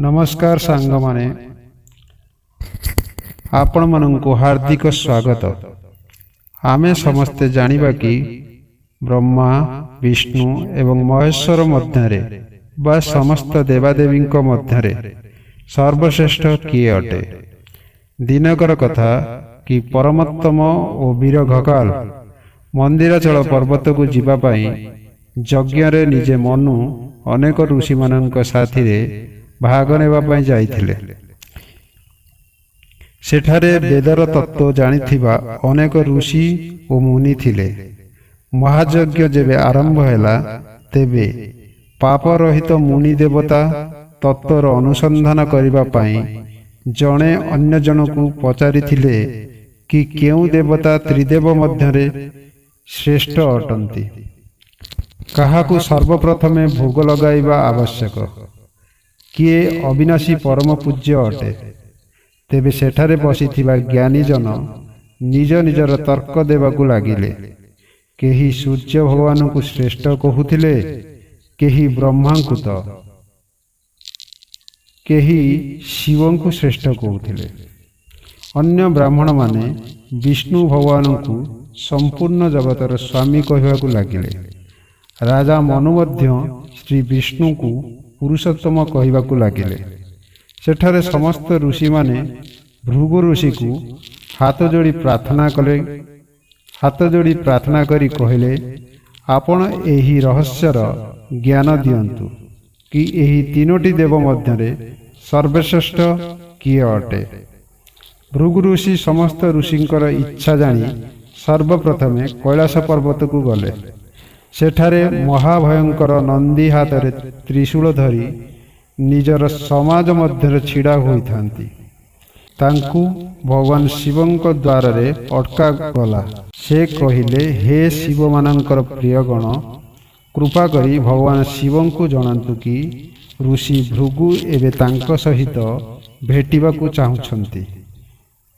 नमस्कार सांग माने आपण मनंकु हार्दिक स्वागत। आमे समस्ते जानिबा कि ब्रह्मा विष्णु एवं महेश्वर मध्यरे बा समस्त देवादेवींक मध्यरे सर्वश्रेष्ठ किए अटे। दिनकर कथा कि परमोत्तम ओ वीर घकाल मंदिराचल पर्वत को जीवा पाई यज्ञ रे निजे मनु अनेक ऋषि मानक साथी रे भाग नेबा पाई जाइथिले। सेठारे वेदर तत्व जानिथिबा अनेक ऋषि ओ मुनि थिले। महायज्ञ जेबे आरंभ हैला तेबे पाप रहित मुनि देवता तत्वर अनुसंधान करिबा पाई जणे अन्य जनकु पचारिथिले कि केउ देवता त्रिदेव मध्यरे श्रेष्ठ अटंती, काहाकु सर्वप्रथमे भोग लगाइबा आवश्यक, किए अविनाशी परम पूज्य अटे। तेबे सेठारे बसिथिबा ज्ञानी जन निज निजर तर्क देवाकु लागिले। केही सूर्य भगवान को श्रेष्ठ कहूथिले, केही ब्रह्मा को तो केही शिव को श्रेष्ठ कहूथिले। अन्य ब्राह्मण माने विष्णु भगवान को संपूर्ण जगतर स्वामी कहवाकु लागिले। राजा मनु मध्य श्री विष्णु को पुरुषोत्तम कहवाकु लागिले। सेठारे समस्त ऋषि माने भृगु ऋषि को हाथ जोड़ी प्रार्थना कले। हाथ जोड़ी प्रार्थना करी कहिले, आपण एही रहस्यर ज्ञान दियंतु कि एही तीनोटी देव मध्यरे सर्वश्रेष्ठ किए अटे। भृगु ऋषि समस्त ऋषिंकर इच्छा जानी सर्वप्रथमे कैलाश पर्वत को गले। सेठारे महाभयंकर नंदी हाथ रे त्रिशूल धरी निजर समाज मध्य छिड़ा होइथांती। तांकु भगवान शिवंक द्वार रे अटका गला। से कहिले, हे शिव मानंकर प्रियगण, कृपा करी भगवान शिवंकु जणांतु कि ऋषि भृगु एबे तांक सहित भेटिबाकु चाहुछंती।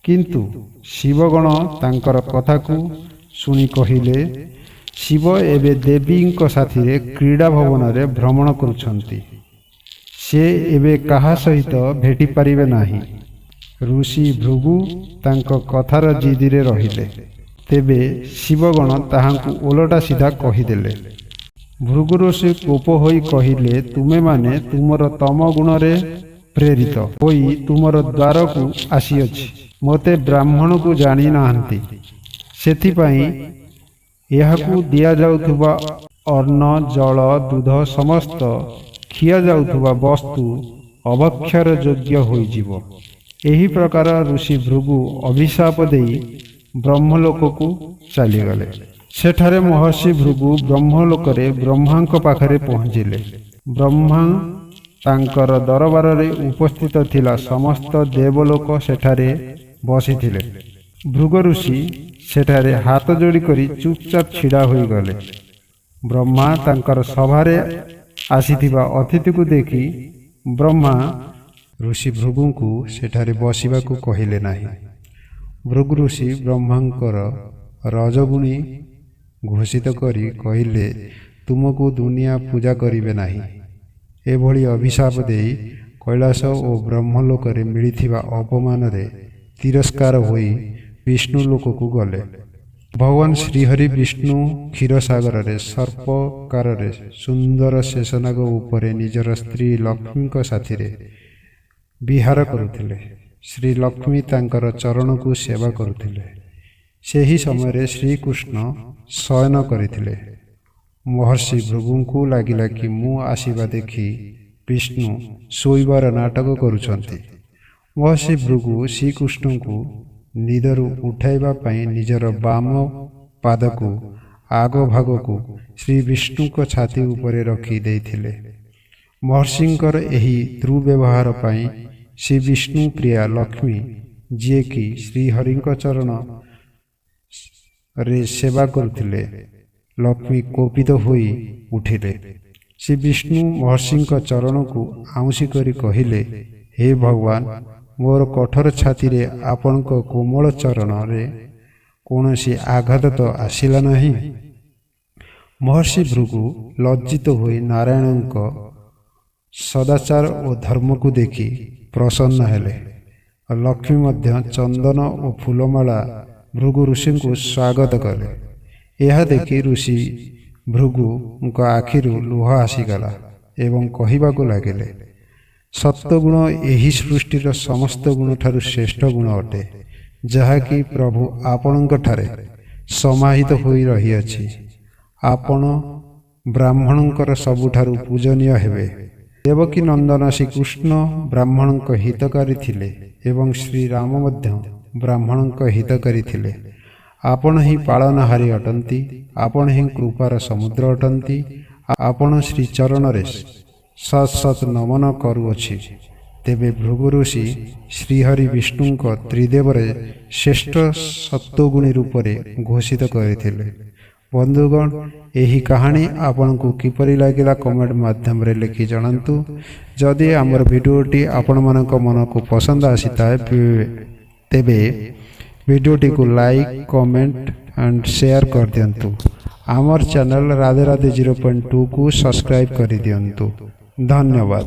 किंतु शिवगण तांकर कथाकु सुनी कहिले, शिव एबे देवींक साथी रे क्रीड़ा भवन रे भ्रमण करुछंती। से एबे कहा सहित भेटी पारिबे नाही। ऋषि भृगु तांक कथार जिदी रे रहिले। तेबे शिवगण ताहांकु ओलटा सीधा कहिदेले। भृगु ऋषि कोप होई कहिले, तुमे माने तुमर तम गुण रे प्रेरित होई तुमर द्वार को आसीअछि। मोते ब्राह्मण को जानी नाहंती, सेथिपाई यहाकू दिया जाउथुबा अन्न जल दूध समस्त खिया जाउथुबा वस्तु अभक्षर योग्य होई जीवो। एही प्रकार ऋषि भृगु अभिशाप देई ब्रह्मलोक को चली गले। सेठारे महर्षि भृगु ब्रह्मलोक रे ब्रह्मांक पाखरे पहुंचिले। ब्रह्मा तांकर दरबार रे उपस्थित थिला समस्त देवलोक सेठारे बसिथिले। भृगु ऋषि सेठारे हाथ जोड़ी करी चुपचाप छिड़ा होई गले। ब्रह्मा तांकर सभारे आसीथिबा अतिथि को देखि ब्रह्मा ऋषि भृगु को सेठारे बसिबाकु कहिले नाही। भृगु ऋषि ब्रह्मांकर रजगुणी घोषित करी कहिले, तुमको दुनिया पूजा करिबे नाही। एभली अभिशाप देई कैलाश ओ ब्रह्मलोक रे मिलिथिबा अपमान रे तिरस्कार होई विष्णु लोक को गले। भगवान श्रीहरि विष्णु क्षीरसागर रे सर्पकार रे सुंदर शेषनाग उपरे निजर स्त्री लक्ष्मी को साथी रे विहार करुथिले। श्री लक्ष्मी तांकर चरण को सेवा करुथिले। सेही समय श्रीकृष्ण शयन करिथिले। महर्षि भृगु को लागिला कि मु आसीबा देखि विष्णु सोइबार नाटक करुछंती। महर्षि भृगु श्रीकृष्ण को निदरु उठाइबा पाई निजर बाम पाद को आग भाग को श्री विष्णु को छाती उपरे रखी देइथिले। महर्षिंकर एही दुर्व्यवहार पाई श्री विष्णु प्रिया लक्ष्मी जे कि श्री हरिंक चरण रे सेवा करुथिले, लक्ष्मी कोपित होई उठिले। श्री विष्णु महर्षिंक चरण को आउसी करी कहिले, हे भगवान, मोर कठोर छाती रे आपनक कोमल चरण रे कौनसी आघात तो आसिला नहीं। महर्षि भृगु लज्जित होई नारायणक सदाचार और धर्म को देखि प्रसन्न हेले। लक्ष्मी मध्य चंदन और फूलमाला भृगु ऋषि को स्वागत कले। यह देखि ऋषि भृगु आखिरु लुह आसीगला एवं कहवाक लगिले, सत्वगुण यही सृष्टिर समस्त गुण ठारू श्रेष्ठ गुण अटे, जहाँकि प्रभु आपणଙ୍କ ठारे समाहित होई रही अछि। आपण ब्राह्मणଙ୍କର ସବୁଠାରୁ पूजनीय हेबे। देवकी नंदन श्रीकृष्ण ब्राह्मणଙ୍କ हितकारी थिले एवं श्री राम मध्य ब्राह्मणଙ୍କ हितकारी थिले। आपण ही पालनहारी अटंती, आपण ही कृपार समुद्र अटंती। आपण श्री चरण रे सत सत नमन करुअछि। तेबे भृगु ऋषि श्रीहरि विष्णु त्रिदेवरे श्रेष्ठ सत्वगुणी रूपरे घोषित करथिले। बंधुगण, यही कहानी आपण को किपरि लागिला कमेंट माध्यम रे लिखि जणांतु। जदि आमर भिडियोटी आपण मानक मन को पसंद आसीता तेबे भिडियोटी को लाइक, कमेंट एंड शेयर कर दियंतु। आमर चैनल राधे राधे 0.2 को सब्सक्राइब कर दियंतु। धन्यवाद।